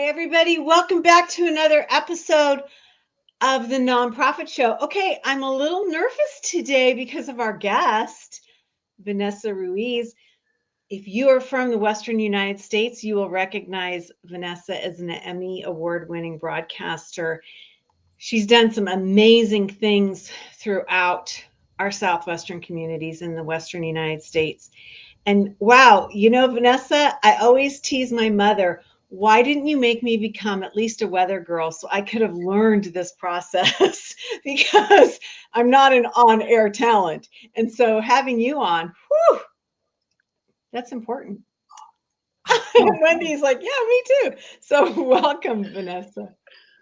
everybody. Welcome back to another episode of the Nonprofit Show. Okay, I'm a little nervous today because of our guest, Vanessa Ruiz. If you are from the Western United States, you will recognize Vanessa as an Emmy award-winning broadcaster. She's done some amazing things throughout our Southwestern communities in the Western United States. And wow, Vanessa, I always tease my mother, why didn't you make me become at least a weather girl so I could have learned this process? Because I'm not an on-air talent. And so having you on, whew, that's important. Wendy's like, yeah, me too. So welcome, Vanessa.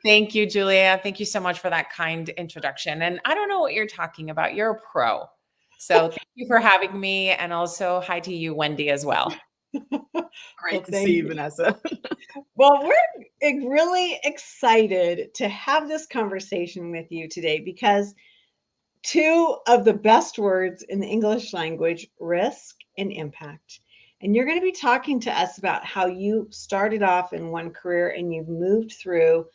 Thank you, Julia. Thank you so much for that kind introduction. And I don't know what you're talking about. You're a pro. So thank you for having me. And also hi to you, Wendy, as well. Great to see you, Vanessa. Well, we're really excited to have this conversation with you today because two of the best words in the English language, risk and impact. And you're going to be talking to us about how you started off in one career and you've moved through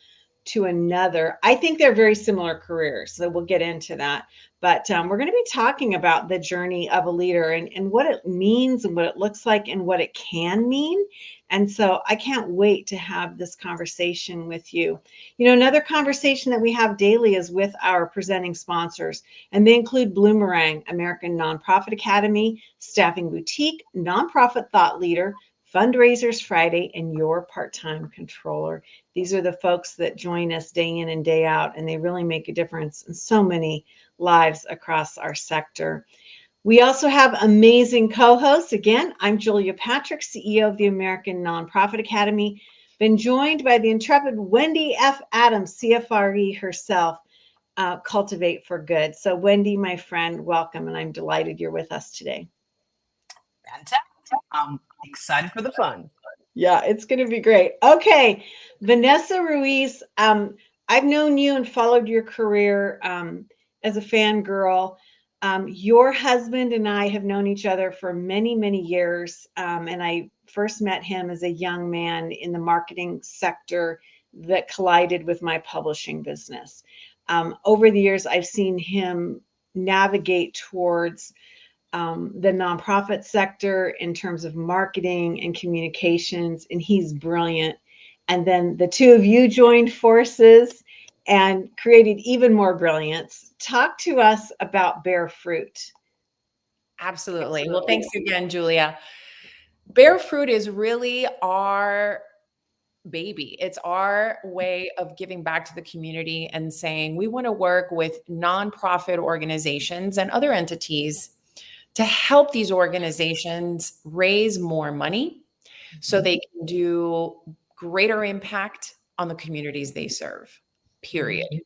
to another. I think they're very similar careers, so we'll get into that. But we're going to be talking about the journey of a leader and what it means and what it looks like and what it can mean. And so I can't wait to have this conversation with you. Another conversation that we have daily is with our presenting sponsors, and they include Bloomerang, American Nonprofit Academy, Staffing Boutique, Nonprofit Thought Leader, Fundraisers Friday, and Your Part-Time Controller. These are the folks that join us day in and day out, and they really make a difference in so many lives across our sector. We also have amazing co-hosts. Again, I'm Julia Patrick, CEO of the American Nonprofit Academy. Been joined by the intrepid Wendy F. Adams, CFRE herself, Cultivate for Good. So Wendy, my friend, welcome, and I'm delighted you're with us today. Fantastic. I'm excited for the fun. Yeah, it's going to be great. Okay, Vanessa Ruiz, I've known you and followed your career as a fangirl. Your husband and I have known each other for many, many years. And I first met him as a young man in the marketing sector that collided with my publishing business. Over the years, I've seen him navigate towards the nonprofit sector in terms of marketing and communications, and he's brilliant. And then the two of you joined forces and created even more brilliance. Talk to us about Bear Fruit. Absolutely. Well, thanks again, Julia. Bear Fruit is really our baby. It's our way of giving back to the community and saying we want to work with nonprofit organizations and other entities to help these organizations raise more money so they can do greater impact on the communities they serve, period.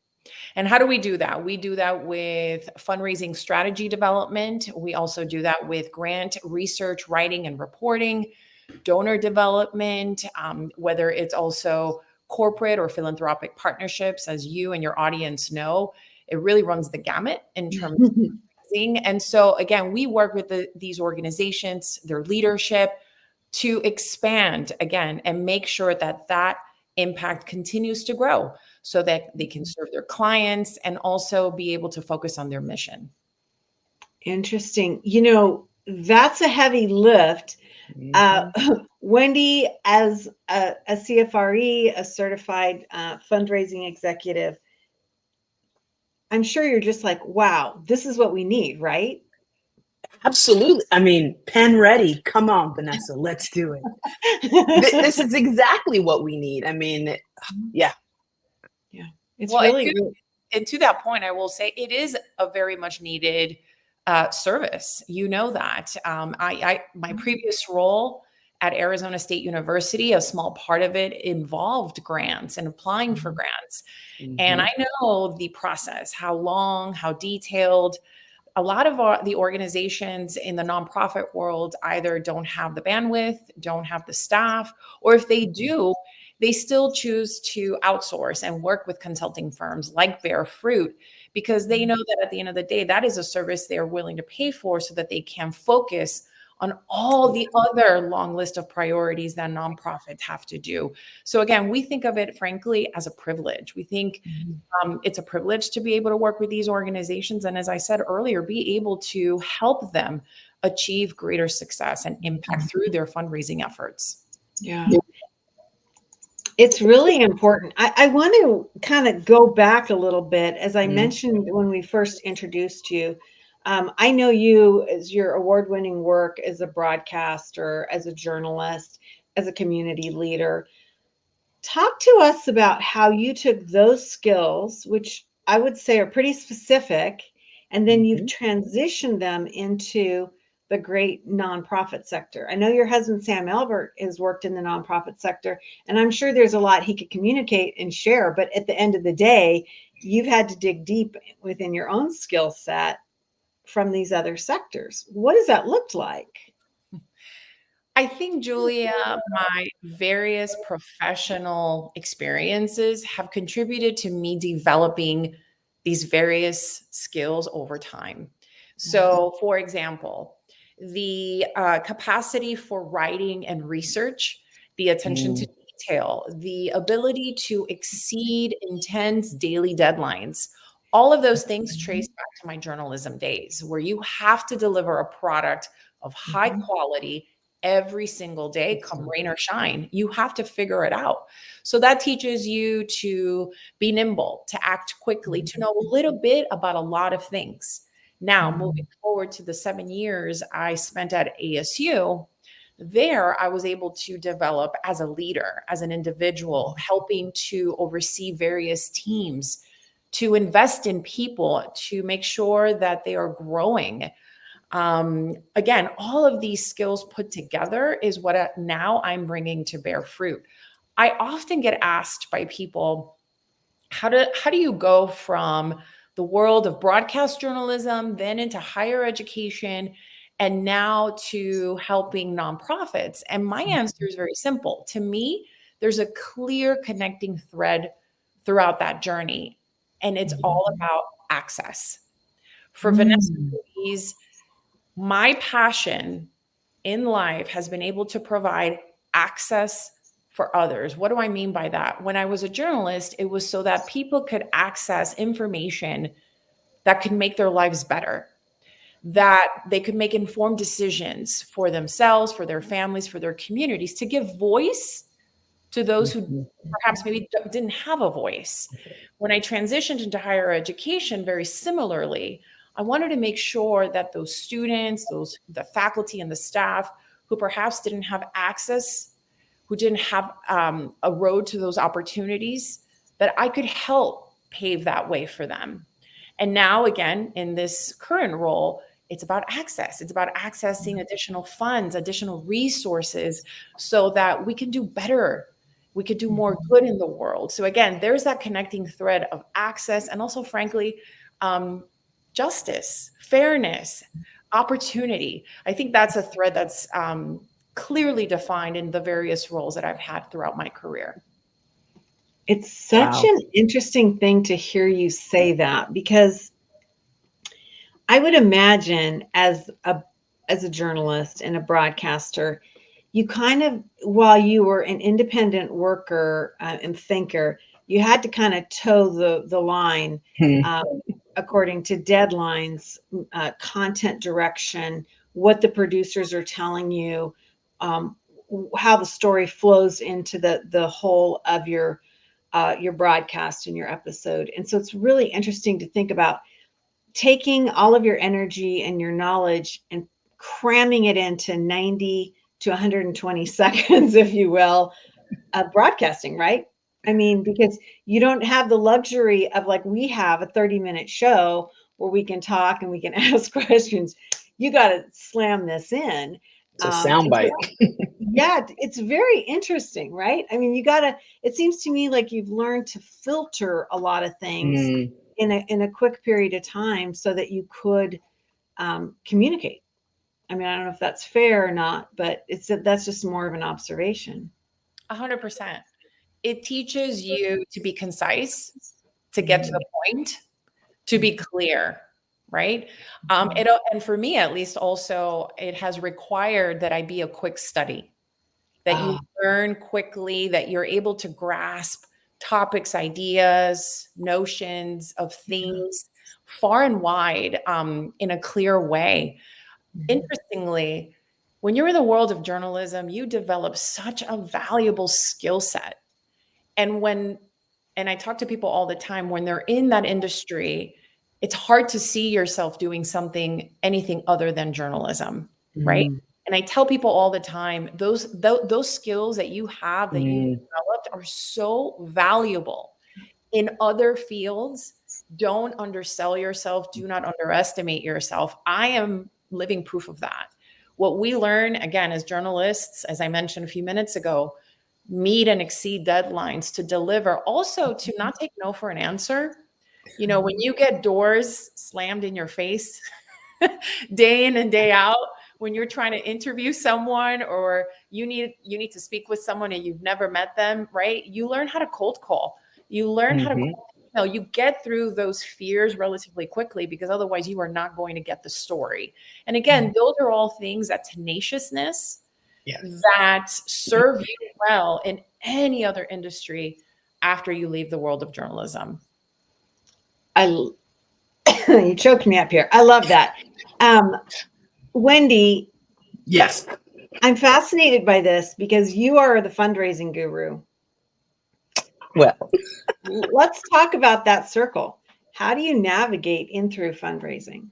And how do we do that? We do that with fundraising strategy development. We also do that with grant research, writing, and reporting, donor development, whether it's also corporate or philanthropic partnerships. As you and your audience know, it really runs the gamut in terms of fundraising. And so again, we work with these organizations, their leadership, to expand again and make sure that that impact continues to grow so that they can serve their clients and also be able to focus on their mission. Interesting. That's a heavy lift. Wendy, as a CFRE, a certified fundraising executive, I'm sure you're just like, wow, this is what we need, right? Absolutely. I mean, pen ready. Come on, Vanessa, let's do it. This is exactly what we need. I mean, yeah. Yeah. It's well, really and to that point, I will say it is a very much needed service. You know that. My previous role at Arizona State University, a small part of it involved grants and applying for grants. And I know the process, how long, how detailed. A lot of the organizations in the nonprofit world either don't have the bandwidth, don't have the staff, or if they do, they still choose to outsource and work with consulting firms like Bear Fruit because they know that at the end of the day, that is a service they're willing to pay for so that they can focus on all the other long list of priorities that nonprofits have to do. So again, we think of it, frankly, as a privilege. We think it's a privilege to be able to work with these organizations. And as I said earlier, be able to help them achieve greater success and impact through their fundraising efforts. Yeah. It's really important. I want to kind of go back a little bit. As I mentioned when we first introduced you, I know you as your award-winning work as a broadcaster, as a journalist, as a community leader. Talk to us about how you took those skills, which I would say are pretty specific, and then you've transitioned them into the great nonprofit sector. I know your husband, Sam Albert, has worked in the nonprofit sector, and I'm sure there's a lot he could communicate and share. But at the end of the day, you've had to dig deep within your own skill set from these other sectors. What does that look like? I think, Julia, my various professional experiences have contributed to me developing these various skills over time. So, for example, the capacity for writing and research, the attention to detail, the ability to exceed intense daily deadlines. All of those things trace back to my journalism days, where you have to deliver a product of high quality every single day, come rain or shine. You have to figure it out. So that teaches you to be nimble, to act quickly, to know a little bit about a lot of things. Now, moving forward to the 7 years I spent at ASU, there I was able to develop as a leader, as an individual, helping to oversee various teams, to invest in people, to make sure that they are growing. Again, all of these skills put together is what now I'm bringing to bear fruit. I often get asked by people, how do you go from the world of broadcast journalism, then into higher education, and now to helping nonprofits? And my answer is very simple. To me, there's a clear connecting thread throughout that journey, and it's all about access. For Vanessa Ruiz, my passion in life has been able to provide access for others. What do I mean by that? When I was a journalist, it was so that people could access information that could make their lives better, that they could make informed decisions for themselves, for their families, for their communities, to give voice to those who perhaps maybe didn't have a voice. When I transitioned into higher education, very similarly, I wanted to make sure that those students, the faculty and the staff who perhaps didn't have access, who didn't have a road to those opportunities, that I could help pave that way for them. And now, again, in this current role, it's about access. It's about accessing additional funds, additional resources, so that we can do better. We could do more good in the world. So again, there's that connecting thread of access, and also, frankly, justice, fairness, opportunity. I think that's a thread that's clearly defined in the various roles that I've had throughout my career. It's such an interesting thing to hear you say that, because I would imagine as a journalist and a broadcaster, you kind of, while you were an independent worker and thinker, you had to kind of toe the line according to deadlines, content direction, what the producers are telling you, how the story flows into the whole of your broadcast and your episode. And so it's really interesting to think about taking all of your energy and your knowledge and cramming it into 90 to 120 seconds, if you will, of broadcasting, right? I mean, because you don't have the luxury of, like we have, a 30-minute show where we can talk and we can ask questions. You got to slam this in. It's a soundbite. Yeah, it's very interesting, right? I mean, it seems to me like you've learned to filter a lot of things in a quick period of time so that you could communicate. I mean, I don't know if that's fair or not, but that's just more of an observation. 100%. It teaches you to be concise, to get to the point, to be clear. right? And for me, at least, also, it has required that I be a quick study, that you learn quickly, that you're able to grasp topics, ideas, notions of things far and wide in a clear way. Interestingly, when you're in the world of journalism, you develop such a valuable skill set. And and I talk to people all the time, when they're in that industry, it's hard to see yourself doing anything other than journalism, right? Mm. And I tell people all the time, those skills that you have, that you've Mm. developed, are so valuable in other fields. Don't undersell yourself. Do not underestimate yourself. I am living proof of that. What we learn, again, as journalists, as I mentioned a few minutes ago, meet and exceed deadlines to deliver, also to not take no for an answer. You know, when you get doors slammed in your face day in and day out, when you're trying to interview someone, or you need to speak with someone and you've never met them, right? You learn how to cold call. You learn how to you get through those fears relatively quickly, because otherwise you are not going to get the story. And again, those are all things, that tenaciousness, that serve you well in any other industry after you leave the world of journalism. You choked me up here. I love that. Wendy. Yes. I'm fascinated by this because you are the fundraising guru. Well, let's talk about that circle. How do you navigate in through fundraising?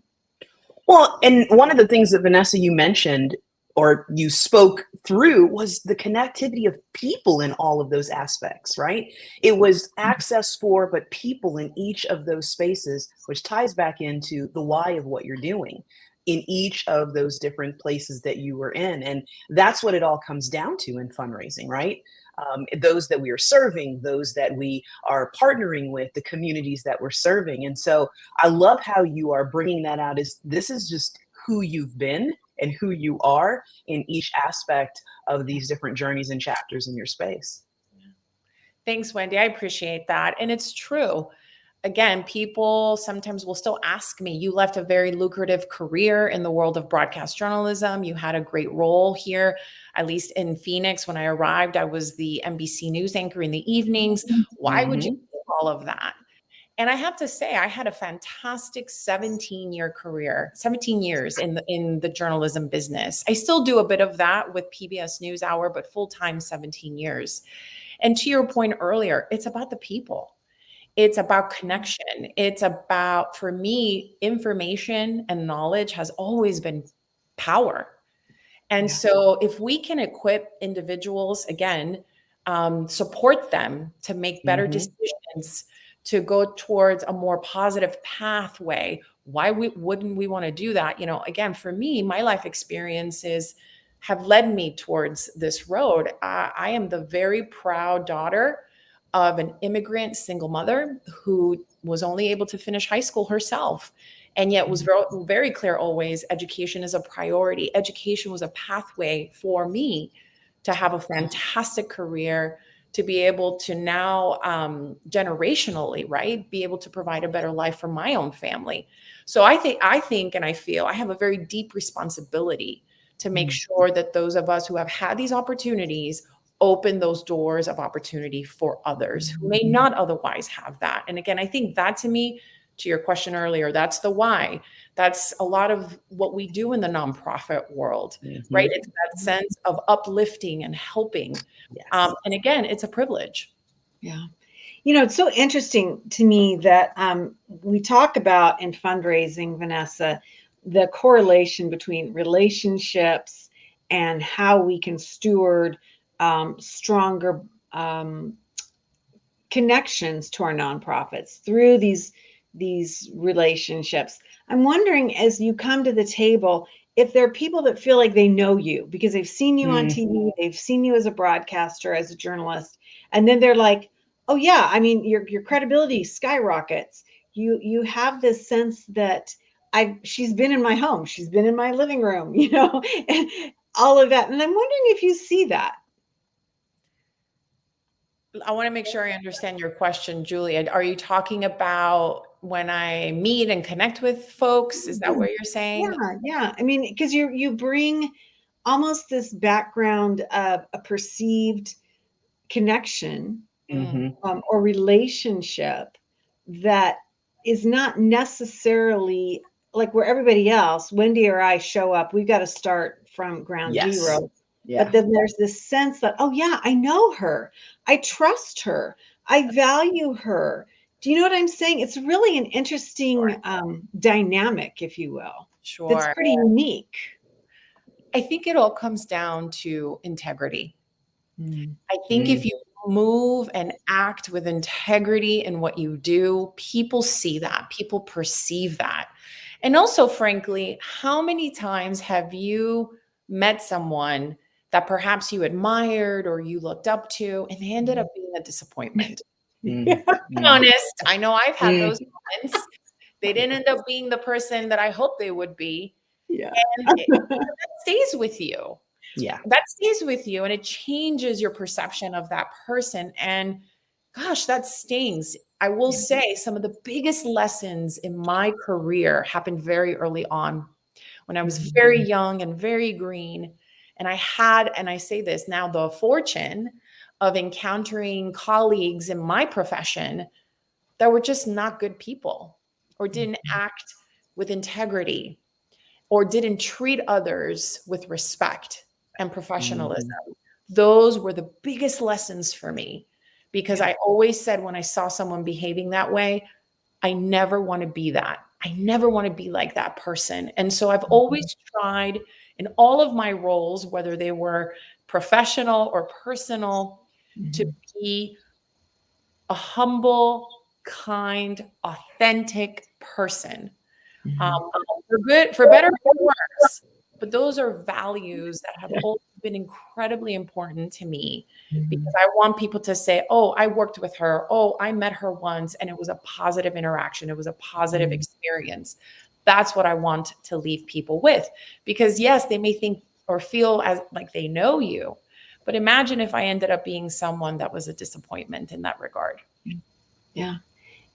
Well, and one of the things that, Vanessa, you mentioned, or you spoke through, was the connectivity of people in all of those aspects, right? It was access for, but people in each of those spaces, which ties back into the why of what you're doing in each of those different places that you were in. And that's what it all comes down to in fundraising, right? Those that we are serving, those that we are partnering with, the communities that we're serving. And so I love how you are bringing that out. This is just who you've been and who you are in each aspect of these different journeys and chapters in your space. Thanks, Wendy. I appreciate that. And it's true. Again, people sometimes will still ask me, you left a very lucrative career in the world of broadcast journalism. You had a great role here, at least in Phoenix. When I arrived, I was the NBC News anchor in the evenings. Why would you do all of that? And I have to say, I had a fantastic 17-year career, 17 years in the journalism business. I still do a bit of that with PBS NewsHour, but full-time 17 years. And to your point earlier, it's about the people. It's about connection. It's about, for me, information and knowledge has always been power. And so if we can equip individuals, again, support them to make better decisions, to go towards a more positive pathway, wouldn't we want to do that? You know, again, for me, my life experiences have led me towards this road. I am the very proud daughter of an immigrant single mother who was only able to finish high school herself, and yet was very, very clear always, education is a priority. Education was a pathway for me to have a fantastic career, to be able to now generationally, right, be able to provide a better life for my own family. So I think, and I feel I have a very deep responsibility to make sure that those of us who have had these opportunities open those doors of opportunity for others who may not otherwise have that. And again, I think that, to me, to your question earlier, that's the why. That's a lot of what we do in the nonprofit world, right? It's that sense of uplifting and helping. And again, it's a privilege. Yeah. You know, it's so interesting to me that we talk about in fundraising, Vanessa, the correlation between relationships and how we can steward stronger connections to our nonprofits through these relationships. I'm wondering, as you come to the table, if there are people that feel like they know you because they've seen you on TV, they've seen you as a broadcaster, as a journalist, and then they're like, oh yeah, I mean, your credibility skyrockets. You have this sense that she's been in my home, she's been in my living room, you know, and all of that. And I'm wondering if you see that. I want to make sure I understand your question, Julia. Are you talking about when I meet and connect with folks. Is that what you're saying? Yeah. I mean, because you bring almost this background of a perceived connection or relationship that is not necessarily like where everybody else, Wendy or I, show up. We've got to start from ground zero. Yeah. But then there's this sense that, oh yeah, I know her, I trust her, I value her. Do you know what I'm saying? It's really an interesting dynamic, if you will. Sure. That's pretty unique. I think it all comes down to integrity. I think if you move and act with integrity in what you do, people see that, people perceive that. And also, frankly, how many times have you met someone that perhaps you admired or you looked up to, and they ended up being a disappointment? Be honest, I know I've had those moments. They didn't end up being the person that I hoped they would be. Yeah. And that stays with you. Yeah. That stays with you, and it changes your perception of that person. And gosh, that stings. I will say some of the biggest lessons in my career happened very early on when I was very young and very green. And I had, and I say this now, the fortune of encountering colleagues in my profession that were just not good people or didn't act with integrity or didn't treat others with respect and professionalism. Those were the biggest lessons for me, because I always said when I saw someone behaving that way, I never want to be that. I never want to be like that person. And so I've always tried in all of my roles, whether they were professional or personal, to be a humble, kind, authentic person. For good, for better, for worse. But those are values that have always been incredibly important to me, because I want people to say, oh, I worked with her. Oh, I met her once and it was a positive interaction. It was a positive experience. That's what I want to leave people with, because yes, they may think or feel as like they know you, but imagine if I ended up being someone that was a disappointment in that regard. Yeah.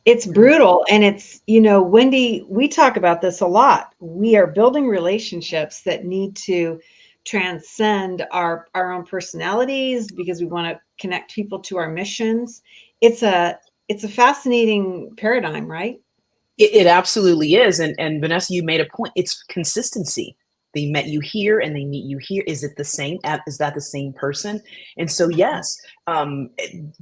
It's brutal. And it's, Wendy, we talk about this a lot. We are building relationships that need to transcend our own personalities because we want to connect people to our missions. It's a fascinating paradigm, right? It absolutely is. And Vanessa, you made a point. It's consistency. They met you here and they meet you here. Is it the same? Is that the same person? And so, yes,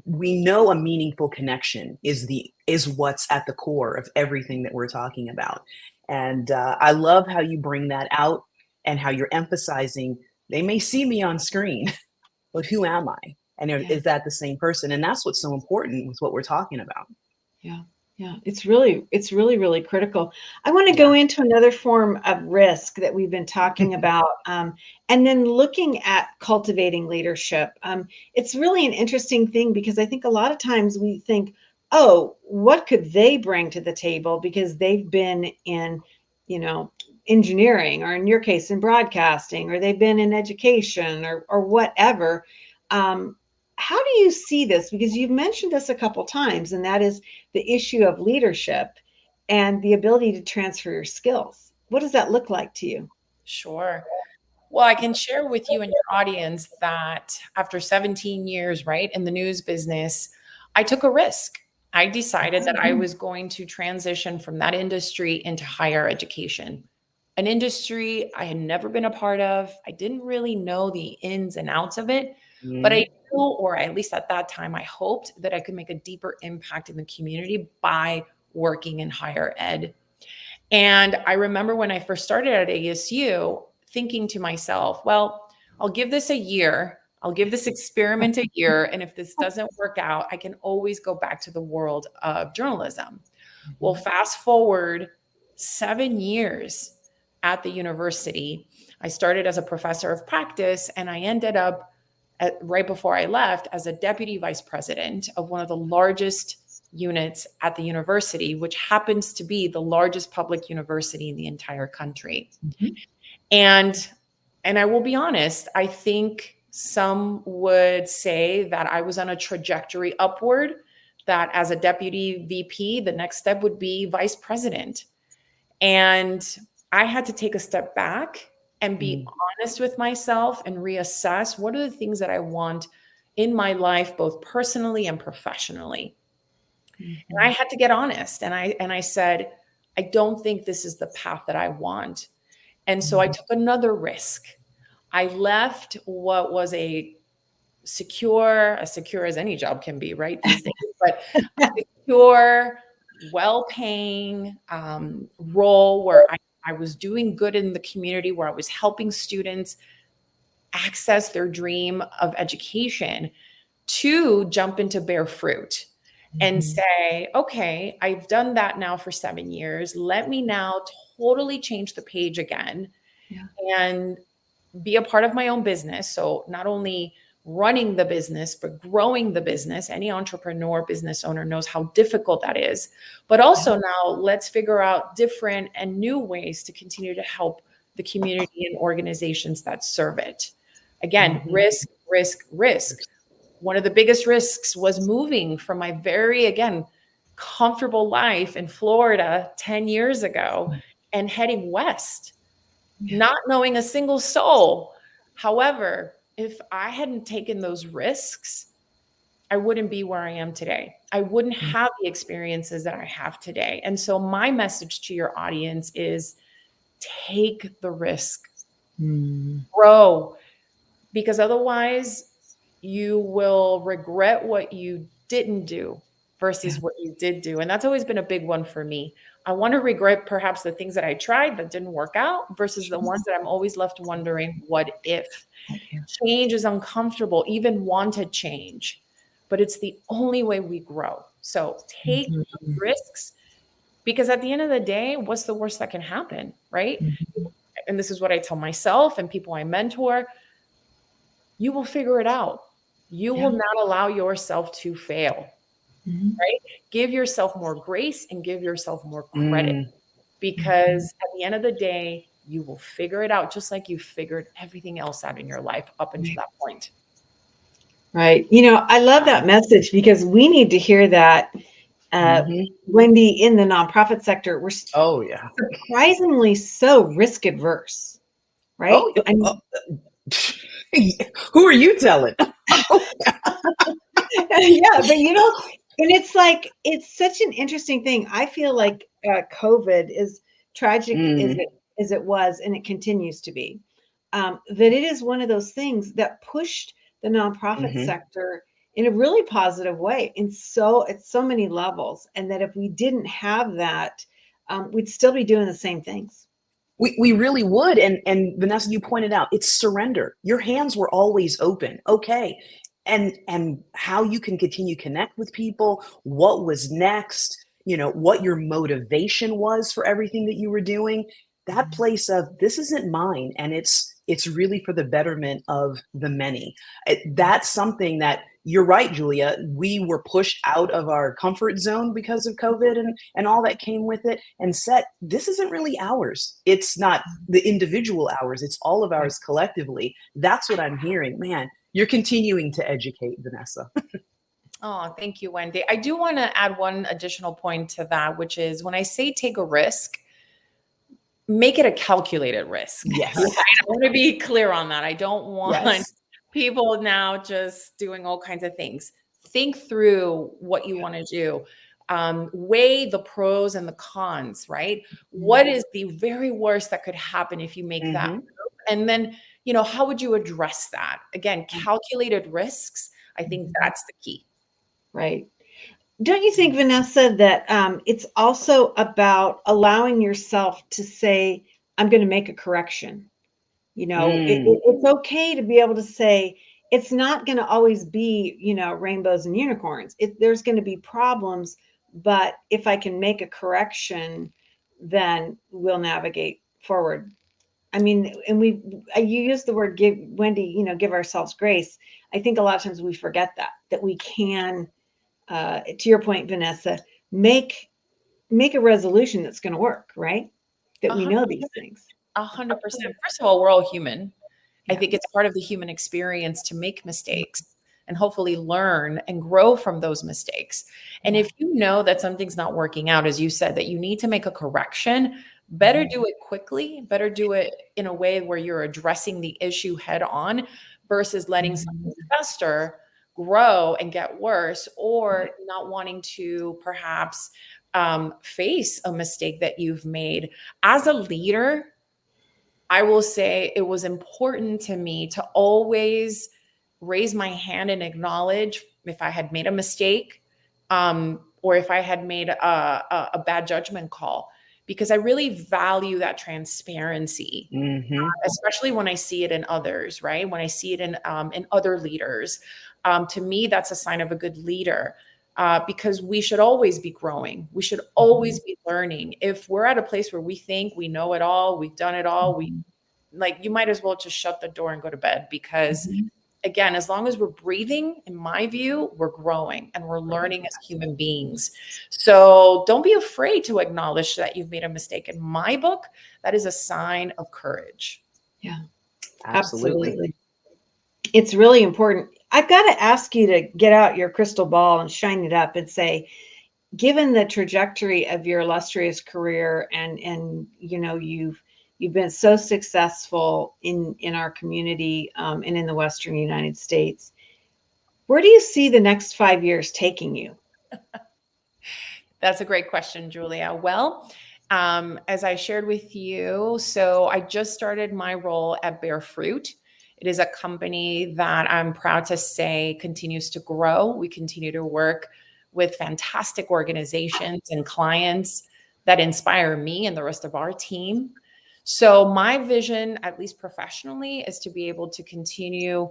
we know a meaningful connection is what's at the core of everything that we're talking about. And I love how you bring that out and how you're emphasizing they may see me on screen, but who am I? And is that the same person? And that's what's so important with what we're talking about. Yeah. Yeah, it's really, really critical. I want to go into another form of risk that we've been talking about, and then looking at cultivating leadership. It's really an interesting thing because I think a lot of times we think, oh, what could they bring to the table because they've been in, engineering, or in your case, in broadcasting, or they've been in education or whatever. How do you see this? Because you've mentioned this a couple times, and that is the issue of leadership and the ability to transfer your skills. What does that look like to you? Sure. Well, I can share with you and your audience that after 17 years, right, in the news business, I took a risk. I decided that I was going to transition from that industry into higher education, an industry I had never been a part of. I didn't really know the ins and outs of it, but I knew, or at least at that time, I hoped that I could make a deeper impact in the community by working in higher ed. And I remember when I first started at ASU thinking to myself, well, I'll give this a year. I'll give this experiment a year. And if this doesn't work out, I can always go back to the world of journalism. Well, fast forward 7 years at the university. I started as a professor of practice, and I ended up right before I left as a deputy vice president of one of the largest units at the university, which happens to be the largest public university in the entire country. And I will be honest, I think some would say that I was on a trajectory upward that as a deputy VP, the next step would be vice president. And I had to take a step back and be honest with myself and reassess what are the things that I want in my life, both personally and professionally. And I had to get honest. And I said, I don't think this is the path that I want. And so I took another risk. I left what was as secure as any job can be, right? These days, but a secure, well-paying role where I was doing good in the community, where I was helping students access their dream of education, to jump into Bear Fruit and say, okay, I've done that now for 7 years. Let me now totally change the page again and be a part of my own business. So not only running the business, but growing the business. Any entrepreneur, business owner knows how difficult that is. But also now let's figure out different and new ways to continue to help the community and organizations that serve it. Again, risk, risk, risk. One of the biggest risks was moving from my very, again, comfortable life in Florida 10 years ago and heading west, not knowing a single soul. However, if I hadn't taken those risks, I wouldn't be where I am today. I wouldn't have the experiences that I have today. And so my message to your audience is take the risk, grow, because otherwise you will regret what you didn't do versus what you did do. And that's always been a big one for me. I want to regret perhaps the things that I tried that didn't work out versus the ones that I'm always left wondering, what if? Change is uncomfortable, even wanted change, but it's the only way we grow. So take risks, because at the end of the day, what's the worst that can happen, right? And this is what I tell myself and people I mentor. You will figure it out. You will not allow yourself to fail, right? Give yourself more grace and give yourself more credit, because at the end of the day, you will figure it out, just like you figured everything else out in your life up until that point. Right. I love that message, because we need to hear that. Wendy, in the nonprofit sector, we're surprisingly so risk adverse, right? Who are you telling? Yeah, but and it's like, it's such an interesting thing. I feel like COVID, is tragic as it was, and it continues to be, that it is one of those things that pushed the nonprofit sector in a really positive way, at so many levels. And that if we didn't have that, we'd still be doing the same things. We really would. And Vanessa, you pointed out, it's surrender. Your hands were always open. Okay. And how you can continue to connect with people, what was next, what your motivation was for everything that you were doing, that place of, this isn't mine, and it's really for the betterment of the many. That's something that, you're right, Julia, we were pushed out of our comfort zone because of COVID and all that came with it, and said, this isn't really ours. It's not the individual ours. It's all of ours collectively. That's what I'm hearing. Man, you're continuing to educate, Vanessa. Oh, thank you, Wendy. I do want to add one additional point to that, which is, when I say take a risk, make it a calculated risk. Yes. Right? I want to be clear on that. I don't want people now just doing all kinds of things. Think through what you want to do. Weigh the pros and the cons, right? What is the very worst that could happen if you make that move? And then, how would you address that? Again, calculated risks. I think that's the key. Right. Don't you think, Vanessa, that it's also about allowing yourself to say, I'm going to make a correction? It's okay to be able to say, it's not going to always be, rainbows and unicorns. There's going to be problems, but if I can make a correction, then we'll navigate forward. I mean, and you use the word Wendy, give ourselves grace. I think a lot of times we forget that we can, to your point, Vanessa, make a resolution that's going to work, right? That we know these things. 100%. First of all, we're all human. I think it's part of the human experience to make mistakes. and hopefully learn and grow from those mistakes. And if you know that something's not working out, as you said, that you need to make a correction, better do it quickly, better do it in a way where you're addressing the issue head on versus letting something fester, grow, and get worse, or not wanting to perhaps face a mistake that you've made. As a leader, I will say it was important to me to always raise my hand and acknowledge if I had made a mistake, or if I had made a bad judgment call, because I really value that transparency, especially when I see it in others, right? When I see it in other leaders. To me, that's a sign of a good leader. Because we should always be growing. We should always be learning. If we're at a place where we think we know it all, we've done it all, you might as well just shut the door and go to bed, because again, as long as we're breathing, in my view, we're growing and we're learning as human beings. So don't be afraid to acknowledge that you've made a mistake. In my book, that is a sign of courage. Yeah, Absolutely. It's really important. I've got to ask you to get out your crystal ball and shine it up and say, given the trajectory of your illustrious career, and you've been so successful in our community, and in the Western United States, where do you see the next 5 years taking you? That's a great question, Julia. Well, as I shared with you, so I just started my role at Bear Fruit. It is a company that I'm proud to say continues to grow. We continue to work with fantastic organizations and clients that inspire me and the rest of our team. So my vision, at least professionally, is to be able to continue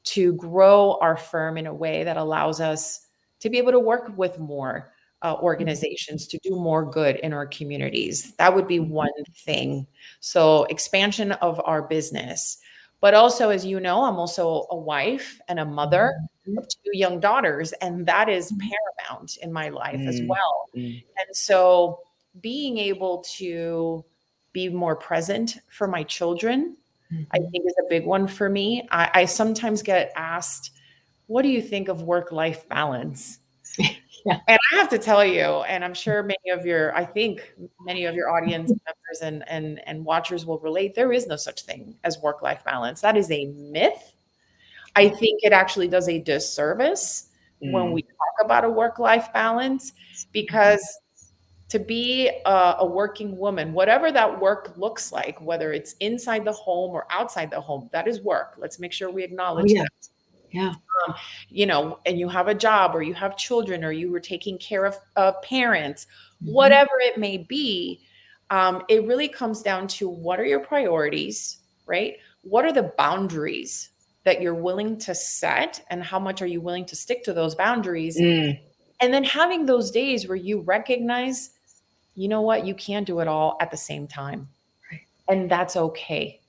to grow our firm in a way that allows us to be able to work with more organizations to do more good in our communities. That would be one thing. So expansion of our business. But also, as you know, I'm also a wife and a mother of 2 young daughters, and that is paramount in my life as well. And so being able to be more present for my children, I think, is a big one for me. I sometimes get asked, what do you think of work-life balance? Yeah. And I have to tell you, and I'm sure many of your audience members and watchers will relate, there is no such thing as work-life balance. That is a myth. I think it actually does a disservice when we talk about a work-life balance, because to be a working woman, whatever that work looks like, whether it's inside the home or outside the home, that is work. Let's make sure we acknowledge that. Yeah. And you have a job, or you have children, or you were taking care of parents, whatever it may be. It really comes down to, what are your priorities, right? What are the boundaries that you're willing to set, and how much are you willing to stick to those boundaries? And then having those days where you recognize, you know what, you can't do it all at the same time. Right. And that's okay.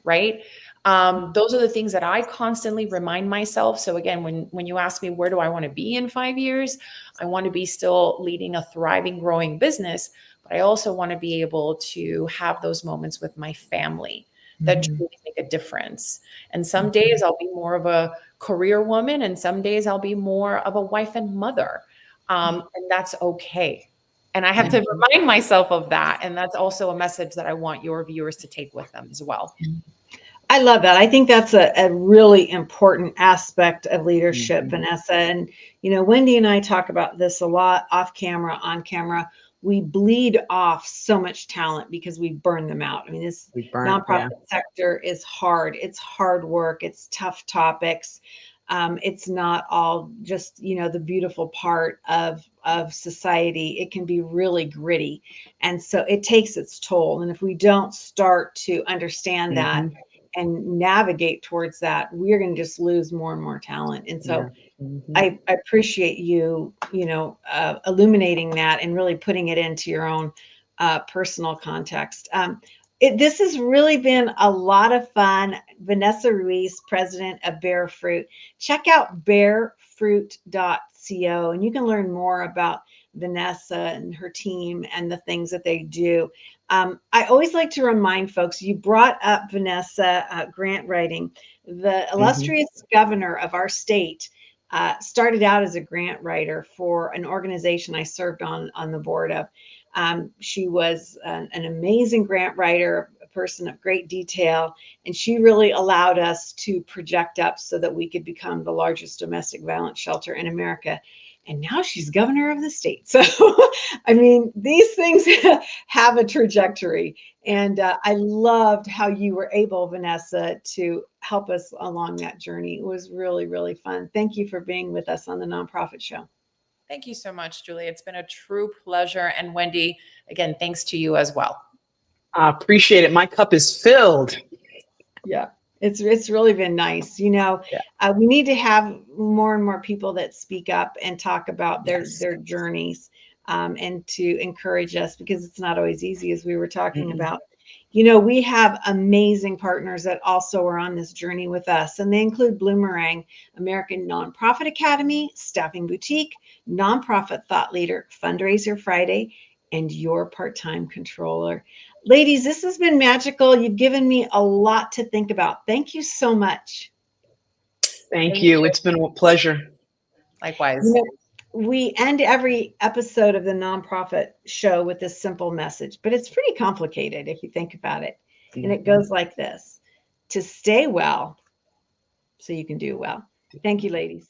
Right. Those are the things that I constantly remind myself. So again, when you ask me, where do I want to be in 5 years? I want to be still leading a thriving, growing business, but I also want to be able to have those moments with my family that truly make a difference. And some days I'll be more of a career woman, and some days I'll be more of a wife and mother. And that's okay. And I have to remind myself of that. And that's also a message that I want your viewers to take with them as well. I love that. I think that's a really important aspect of leadership, Vanessa. And, Wendy and I talk about this a lot, off camera, on camera. We bleed off so much talent because we burn them out. I mean, this nonprofit sector is hard. It's hard work. It's tough topics. It's not all just, the beautiful part of society. It can be really gritty. And so it takes its toll. And if we don't start to understand that and navigate towards that, we're going to just lose more and more talent. And so I appreciate you, illuminating that and really putting it into your own personal context. This has really been a lot of fun. Vanessa Ruiz, president of Bear Fruit. Check out bearfruit.co, and you can learn more about Vanessa and her team and the things that they do. I always like to remind folks, you brought up Vanessa, grant writing. The illustrious governor of our state started out as a grant writer for an organization I served on the board of. She was an amazing grant writer, a person of great detail, and she really allowed us to project up so that we could become the largest domestic violence shelter in America. And now she's governor of the state. So, I mean, these things have a trajectory. And I loved how you were able, Vanessa, to help us along that journey. It was really, really fun. Thank you for being with us on the Nonprofit Show. Thank you so much, Julie. It's been a true pleasure. And Wendy, again, thanks to you as well. I appreciate it. My cup is filled. Yeah, it's really been nice. You know, we need to have more and more people that speak up and talk about their journeys, and to encourage us, because it's not always easy, as we were talking about. You know, we have amazing partners that also are on this journey with us, and they include Bloomerang, American Nonprofit Academy, Staffing Boutique, Nonprofit Thought Leader, Fundraiser Friday, and Your Part-Time Controller. Ladies, this has been magical. You've given me a lot to think about. Thank you so much. Thank you. It's been a pleasure. Likewise. You know, we end every episode of the Nonprofit Show with this simple message, but it's pretty complicated if you think about it. And it goes like this: to stay well so you can do well. Thank you, ladies.